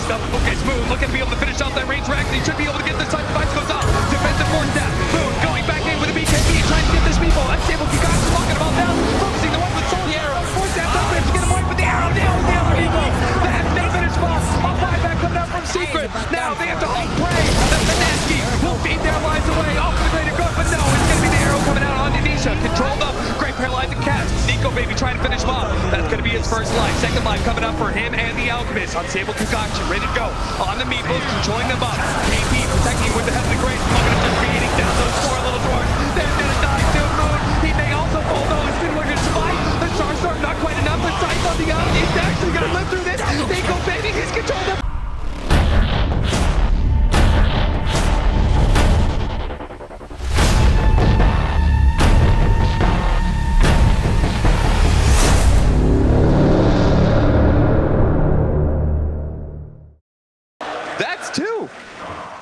next up. Okay, Smooth looking to be able to finish off that range rack. He should be able to get this time. Device goes up. Defensive force down. Boom, going back in with a BKB, trying to get this MEEPO. Unstable Kikox talking about now. Focusing the one with Soul. The arrow. Force down. Top to get him away with the arrow. Nails the other MEEPO. That may finish ball. A buyback coming out from Secret. Now they have to hold prey. The Minaski will beat their lives away. Off the way to go, but no, it's going to be the arrow coming out on Denisha. Controlled up. Great paralyzing cast. Nico Baby trying to finish him off. That's going to be his first life. Second life coming up for him and the Alchemist. Unstable Concoction ready to go. On the MEEPOs, controlling them up. KP protecting with the Heavenly Grace. Looking at just beating down those four little dwarves. They're going to die soon, Moon. He may also fall though. He's been looking to survive. The Starstorm not quite enough. The sight on the out. He's actually going to live through this. Nico Baby, he's controlled up.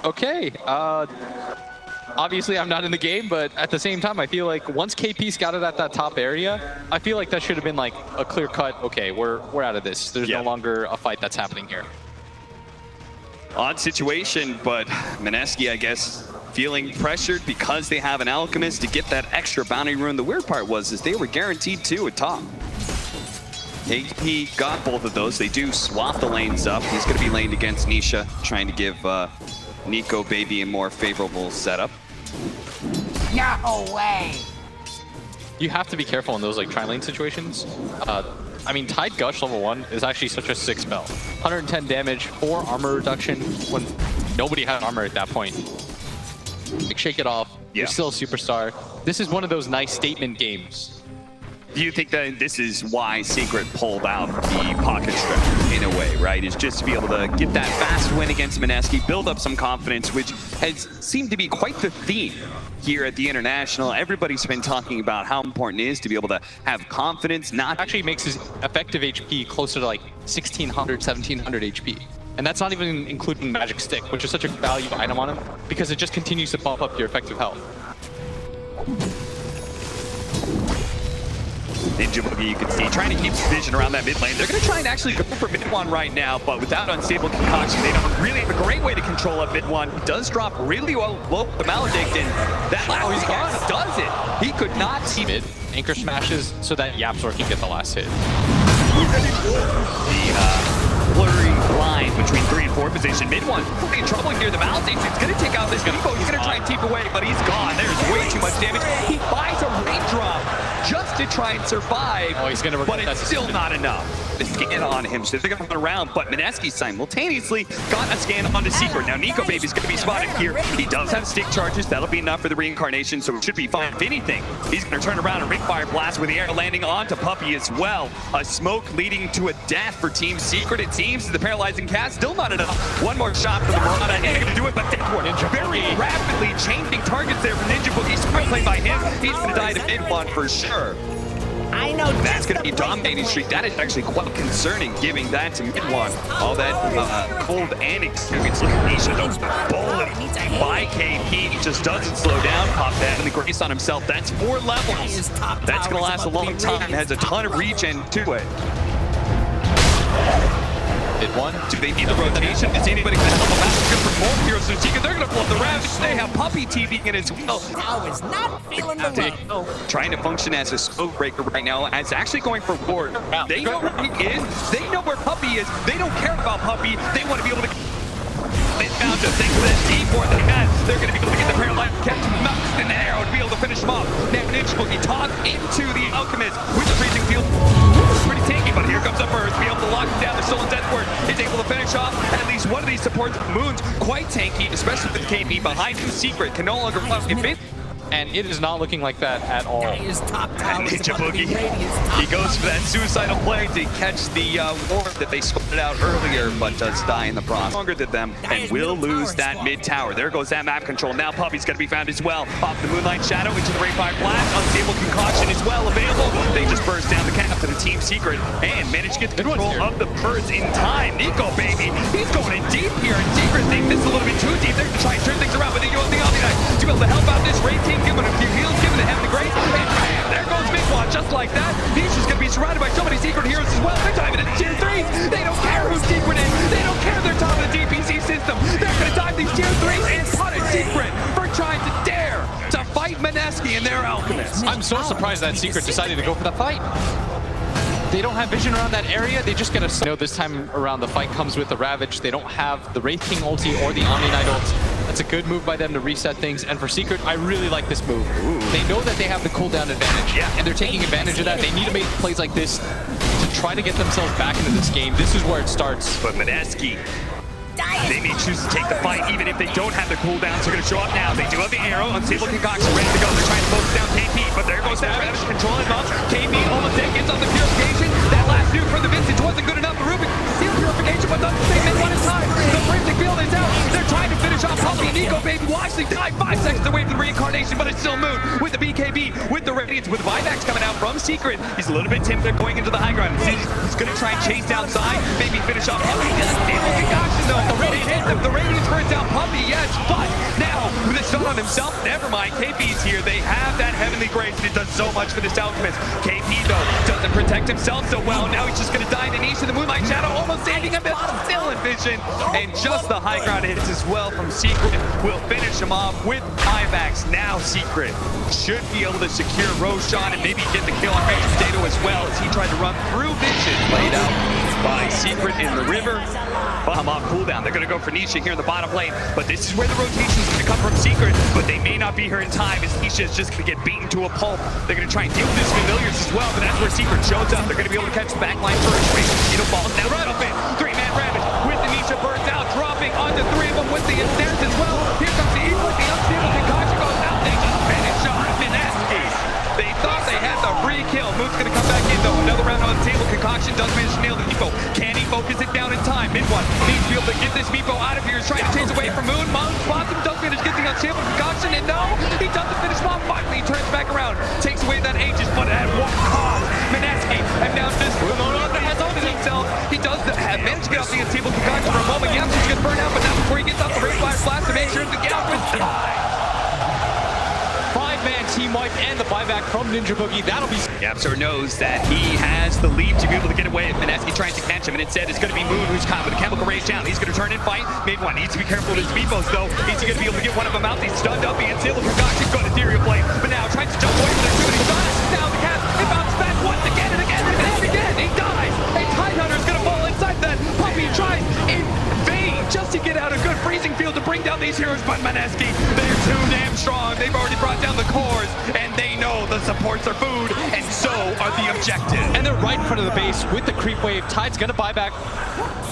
Okay, obviously I'm not in the game, but at the same time, I feel like once KP scouted at that top area, I feel like that should have been like a clear cut, okay, we're out of this. There's no longer a fight that's happening here. Odd situation, but Minaski, I guess, feeling pressured because they have an Alchemist to get that extra bounty rune. The weird part was they were guaranteed 2 at top. KP got both of those. They do swap the lanes up. He's going to be laned against Nisha, trying to give Nico Baby a more favorable setup. No way! You have to be careful in those like tri-lane situations. I mean, Tide Gush level 1 is actually such a sick spell. 110 damage, 4 armor reduction when nobody had armor at that point. Like, shake it off. You're still a superstar. This is one of those nice statement games. Do you think that this is why Secret pulled out the pocket stretch in a way, right? Is just to be able to get that fast win against Minaski, build up some confidence, which has seemed to be quite the theme here at the International. Everybody's been talking about how important it is to be able to have confidence, not actually makes his effective HP closer to like 1600, 1700 HP. And that's not even including Magic Stick, which is such a value item on him because it just continues to bump up your effective health. Ninja Boogie, you can see, trying to keep vision around that mid lane. They're going to try and actually go for mid one right now, but without Unstable Concoction, they don't really have a great way to control up mid one. He does drop really low the Maledict, and that last cast does it. He could not see mid. Anchor smashes so that Yapzor can get the last hit. The blurry line between 3 and 4 position. Mid one, pretty in trouble here. The Maledict is going to take out this MEEPO. He's going to try and keep away, but he's gone. There's way too much damage. He buys a raindrop just to try and survive, oh, he's gonna but it's still not enough. The scan on him, so they're going to run around, but Minaski simultaneously got a scan onto Secret. Now Nico Baby's going to be spotted here. He does have stick charges. That'll be enough for the reincarnation, so it should be fine. If anything, he's going to turn around and ring fire blast with the arrow landing onto Puppey as well. A smoke leading to a death for Team Secret, it seems. The paralyzing cast, still not enough. One more shot for the Marana, and they're going to do it, but Ninja very rapidly changing targets there from Ninja Boogie. Smart play by him. He's going to die to mid one for sure. I know that's going to be dominating streak. That is actually quite concerning, giving that to mid one. All that cold and experience. Look at Nisha, those bullet by KP just doesn't slow down. Pop that and the grace on himself. That's 4 levels. That's going to last a long time. Has a ton of regen to it. Mid one. Do they need the rotation? Is anybody going to help them out? Good for more heroes so they're going to pull up the Ravage. They have Puppey TVing it as well. Now is not feeling the love. Trying to function as a smoke breaker right now, as actually going for ward. They know where he is. They know where Puppey is. They don't care about Puppey. They want to be able to they found a thing with a D4 that had. They're going to be able to get the paralyzed catch Mouse in the arrow to be able to finish him off. Now Ninja Boogie tossed into the Alchemist with the freezing field. Pretty tanky, but here comes up first. Be able to lock him down. The Soul and Death Word is able to finish off at least one of these supports. Moon's quite tanky, especially with KP behind him. Secret can no longer run. And it is not looking like that at all. And Ninja Boogie, he goes for that suicidal play to catch the ward that they squatted out earlier, but does die in the process. Longer than them, and will lose that mid tower. There goes that map control. Now Puppey's going to be found as well. Off the Moonlight Shadow into the Rayfire Blast. Unstable Concoction as well available. They just burst down the cap to the Team Secret and manage to get the control of the birds in time. Nico Baby, he's going in deep here, and Secret think this is a little bit too deep. They're going to try and turn things around, but they go with the Omni Knight to be able to help out this raid team. Giving a few heals, giving the Heavenly Grace, and bam, there goes Midwan, just like that. He's just going to be surrounded by so many Secret heroes as well. They're diving into tier 3s. They don't care who's Secret in. They don't care their top system. They're gonna dive these tier 3s and punish Secret for trying to dare to fight Meneski and their Alchemist. I'm so surprised that Secret decided to go for the fight. They don't have vision around that area. They just get a... You know, this time around the fight comes with the Ravage. They don't have the Wraith King ulti or the Omni Knight ult. That's a good move by them to reset things. And for Secret, I really like this move. Ooh. They know that they have the cooldown advantage. Yeah. And they're taking advantage of that. They need to make plays like this to try to get themselves back into this game. This is where it starts. But Meneski, they may choose to take the fight even if they don't have the cooldowns. They're going to show up now. They do have the arrow. Unstable Concoction ready to go. They're trying to focus down KP, but there goes that Ravage controlling up. KP almost dead, gets on the purification. That last nuke from the Vintage wasn't good enough. Rubik seal purification, but doesn't stay mid one in time. The Crimson Field is out. They're trying to finish off Puppy. Nico Baby Wisely died 5 seconds away from the reincarnation, but it's still Moon with the BKB, with the Radiance, with buybacks coming out from Secret. He's a little bit timid going into the high ground. He's going to try and chase downside, maybe finish off Puppy. Unstable Concoction though. The Radiance hits him. The Radiance burns out Puppy, yes, but now with a stun on himself, never mind. KP's here. They have that Heavenly Grace, and it does so much for this Alchemist. KP though doesn't protect himself so well. Now he's just going to die in the niche of the Moonlight Shadow, almost saving him, but still in vision. And just the high ground hits as well from Secret will finish him off with buybacks. Now Secret should be able to secure Roshan and maybe get the kill on Rage Potato as well as he tried to run through vision. Laid out by Secret in the river. Bomb off cooldown. They're going to go for Nisha here in the bottom lane, but this is where the rotation is going to come from Secret, but they may not be here in time as Nisha is just going to get beaten to a pulp. They're going to try and deal with his familiars as well, but that's where Secret shows up. They're going to be able to catch the backline first. It'll fall now right up in. 3-man Ravage with the Nisha burns out, dropping onto 3 of them with the Ensnares as well. Here comes the Eagle, the Unstable Concoction goes out. They just finish on Meneski. They thought they had the free kill. Moon's going to come back in though. Another round on the table. Concoction does manage to nail the MEEPO. Can he focus it down in time? Mid one needs to be able to get this MEEPO out of here. He's trying to chase away from Moon. Moon spots him, does manage to get the Unstable Concoction, and no, he doesn't finish him off. Finally, he turns back around, takes away that Aegis, but at what cost? Meneski, and now this has on himself. He does have managed to get off the Unstable Concoction for a moment. Yep, he's going to burn out, but not before he gets off the Ray Fire Blast to make sure the Alchemist dies. 5-man team wipe and the buyback from Ninja Boogie. That'll be... Yapster knows that he has the lead to be able to get away. Meneski tries to catch him, and instead it's going to be Moon who's caught with a chemical rage down. He's going to turn and fight. Mid one needs to be careful with his MEEPOs though. Is he going to be able to get one of them out? He's stunned up. The Unstable Concoction's got a Ethereal Blade, but now tries to jump away from their too many shots. Now the cast, it bounces back once again and again and again. He dies. A Tidehunter's going to fall inside that. Puppy tries in vain just to get out a good freezing field to bring down these heroes, but Meneski, they're too damn strong. They've already brought down the cores, and they know the supports are food, and so are the objectives. And they're right in front of the base with the creep wave. Tide's gonna buy back.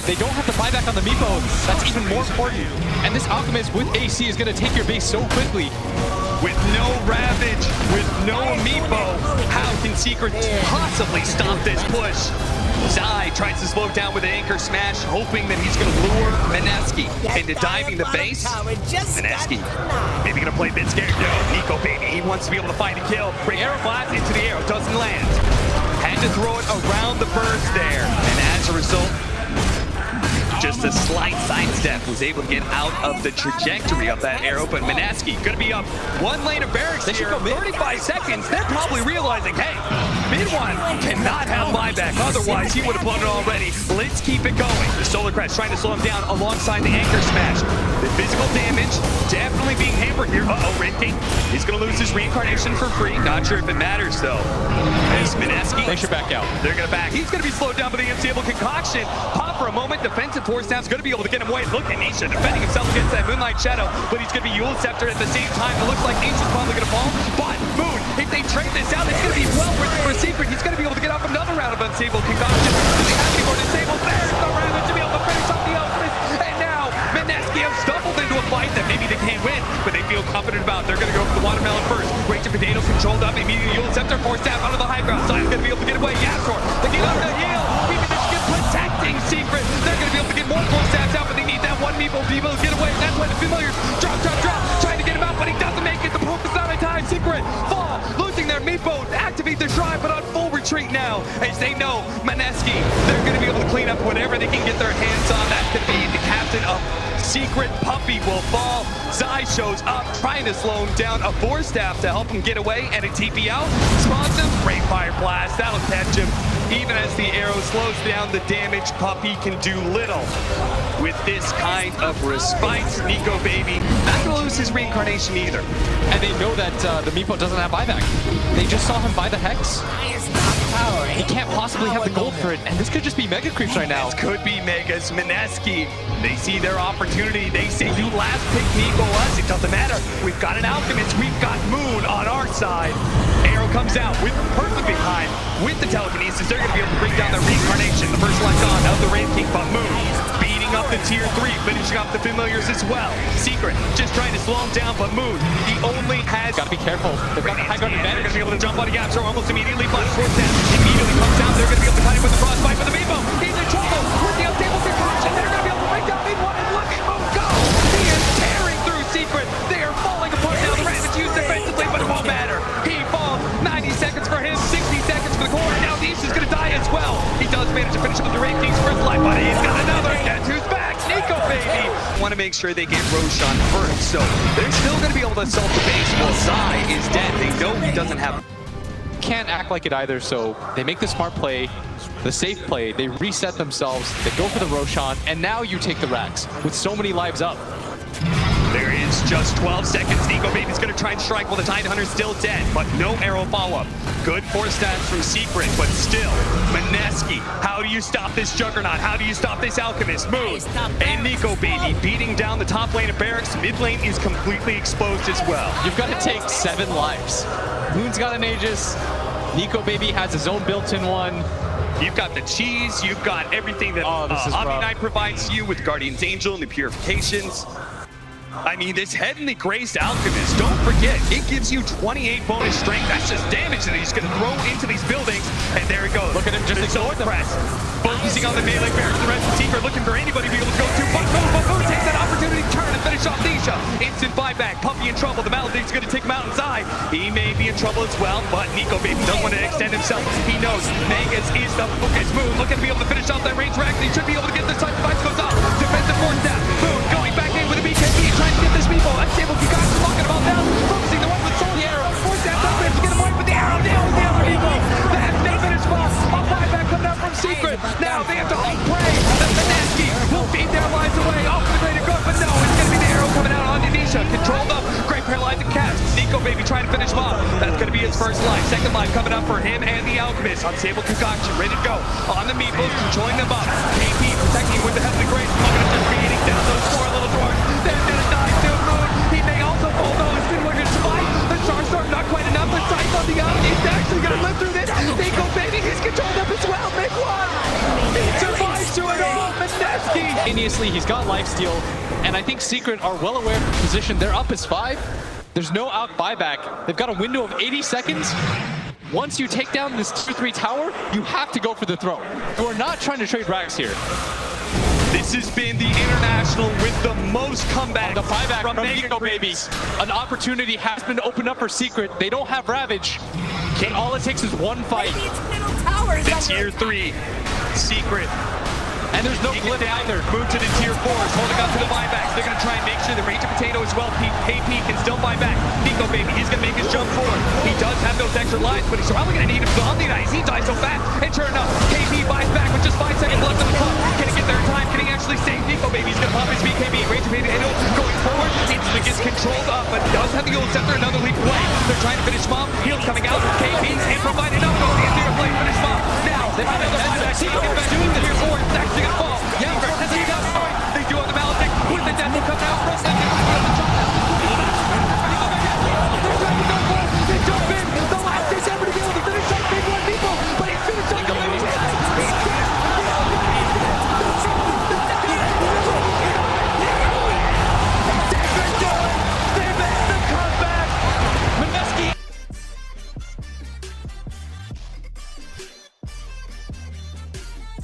They don't have to buy back on the MEEPO. That's even more important. And this Alchemist with AC is gonna take your base so quickly. With no Ravage, with no MEEPO, how can Secret possibly stop this push? Zai tries to slow down with an anchor smash, hoping that he's going to lure Meneski into diving the base. Meneski maybe going to play a bit scared. No, Nico Baby, he wants to be able to find a kill. Bring arrow blast into the arrow, doesn't land. Had to throw it around the burst there, and as a result, just a slight sidestep was able to get out of the trajectory of that arrow, but Meneski going to be up 1 lane of barracks here, 35 seconds. They're probably realizing, hey, mid one cannot have buyback, otherwise he would have blown it already. Let's keep it going. The Solar Crest trying to slow him down alongside the anchor smash. The physical damage definitely being hampered here. Uh-oh, Red King. He's going to lose his reincarnation for free. Not sure if it matters though. As Meneski, They should back out. they're going to back. He's going to be slowed down by the Unstable Concoction. Pop for a moment. Defensive force snap's going to be able to get him away. Look at Nisha defending himself against that Moonlight Shadow, but he's going to be Yule Scepter at the same time. It looks like Nisha's probably going to fall, but Moon, if they trade this out, it's going to be well worth it for Secret. He's going to be able to get off another round of Unstable Concoction. Does he have any more disabled? There's the Ravage to be able to finish off the Alchemist, and now Meneski have stumbled into a fight that maybe they can't win, but they feel confident about. They're going to go for the Watermelon first. Rage and Potato controlled up, immediately Yule Scepter forced down onto the high ground. Zion's going to be able to get away. Yaptor, they get under the heel. Even Michigan protecting Secret. They're going to be able to get more force stabs out, but they need that one MEEPO to be able to get away. That's why the familiars drop, trying to get him out, but he doesn't make it. The poop is not in time. Secret fall, losing their MEEPO, activate the shrine, but on full retreat now, as they know Meneski, they're going to be able to clean up whatever they can get their hands on. That's going to be the captain of Secret. Puppy will fall. Zai shows up, trying to slow him down. A force staff to help him get away, and a TP out. Spawns him. Great fire blast. That'll catch him. Even as the arrow slows down the damage, Puppy can do little. with this kind of respite. Nico Baby not gonna lose his reincarnation either. And they know that the MEEPO doesn't have buyback. They just saw him buy the Hex. He can't possibly have the gold for it, and this could just be Mega Creeps right now. This could be Megas. Mineski, they see their opportunity. They say, you last pick Nico us. It doesn't matter. We've got an Alchemist. We've got Moon on our side. Arrow comes out with perfect behind. With the telekinesis, they're going to be able to bring down their reincarnation. The first life on of the Rain King, but Moon beating up the tier 3, finishing up the familiars as well. Secret just trying to slow him down, but Moon, he only has... Gotta be careful. They've got the high ground They're advantage. going to be able to jump on a gap, so almost immediately, but towards that, immediately comes out. They're going to be able to cut him with the frostbite for the MEEPO. He's in trouble with the unstable concoction. They're going to be able to break down mid-1 and look at Moon go. He is tearing through Secret. They are falling apart now. The Ravage used defensively, but it won't matter. He falls. 90 seconds for him, 60 seconds for the core. Now Nisha's going to die as well. He does manage to finish up the Rain King's first life, but he's got another. Guess who's back? Nico Baby. Want to make sure they get Roshan first, so they're still going to be able to assault the base while Zai is dead. They know he doesn't have... Can't act like it either, so they make the smart play, the safe play, they reset themselves, they go for the Roshan, and now you take the Rax with so many lives up. There is just 12 seconds. Nico Baby's going to try and strike while the Tidehunter's still dead, but no arrow follow-up. Good force stats from Secret, but still, Mineski, how do you stop this Juggernaut? How do you stop this Alchemist? Moon and Nico Baby beating down the top lane of Barracks. Mid lane is completely exposed as well. You've got to take 7 lives. Moon's got an Aegis, Nico Baby has his own built-in one. You've got the cheese, you've got everything that Omni Knight provides you with Guardian's Angel and the Purifications. I mean, this Heavenly Graced Alchemist, don't forget, it gives you 28 bonus strength. That's just damage that he's going to throw into these buildings. And there he goes. Look at him just ignore the press. Focusing on the melee barracks, the rest of Secret looking for anybody to be able to go to. But Boom takes that opportunity to turn and finish off Nisha. Instant buyback. Puppy in trouble. The Maledict's going to take him out inside. He may be in trouble as well, but Nico Baby doesn't want to extend himself. He knows Megas is the focus. Moon looking to be able to finish off that range rack. He should be able to get this time. Device goes off. Defensive force down. Moon going back in with a BKB, trying to get this MEEPO. Unstable concoction talking about now. Focusing the one with Soul. The arrow. Force down. Don't to get him away with the arrow. Nails the other MEEPO. That's the finish ball. A buyback coming up from Secret. Now they have to hold prey. The Mineski will beat their lives away. Off the way to go, but no, it's going to be the arrow coming out on Nisha. Controlled up. Great paralyzing cast. Nico Baby trying to finish him off. That's going to be his first life. Second life coming up for him and the Alchemist. Unstable concoction ready to go. On the MEEPO, controlling them up. KP protecting with the Heavenly Grace. Looking at just creating down those 4 little dwarfs. They're going to die soon. Moon. He may also fall though. He's been looking to survive. The Starstorm not quite enough. The Scythe on the out. He's actually going to live through this. Nico Baby, he's controlled up as well. Big one. He survives through it all. Mineski. Ingeniously, he's got lifesteal, and I think Secret are well aware of the position. They're up as 5. There's no out buyback. They've got a window of 80 seconds. Once you take down this tier 3 tower, you have to go for the throw. You are not trying to trade racks here. This has been the International with the most comeback. The buyback from Nico Baby. An opportunity has been opened up for Secret. They don't have Ravage. And all it takes is one fight. The tier 3 Secret. And there's no blip either. Move to the tier 4s, holding up to the buybacks. They're going to try and make sure the range of potato as well. KP can still buy back. Nico Baby, he's going to make his jump forward. He does have those extra lives, but he's probably going to need him to Omni Knight. He dies so fast. And sure enough, KP buys back with just 5 seconds left in the clock. Can he get there in time? Can he actually save Nico Baby? He's going to pop his BKB. Range of potato going forward. Instantly gets controlled up, but does have the old scepter. Another leap away. They're trying to finish him off. Heal's coming out. KP and providing up. Goes the entire play. Finish him off. Now, they might have another buyback. Secret doing the tier 4. It's actually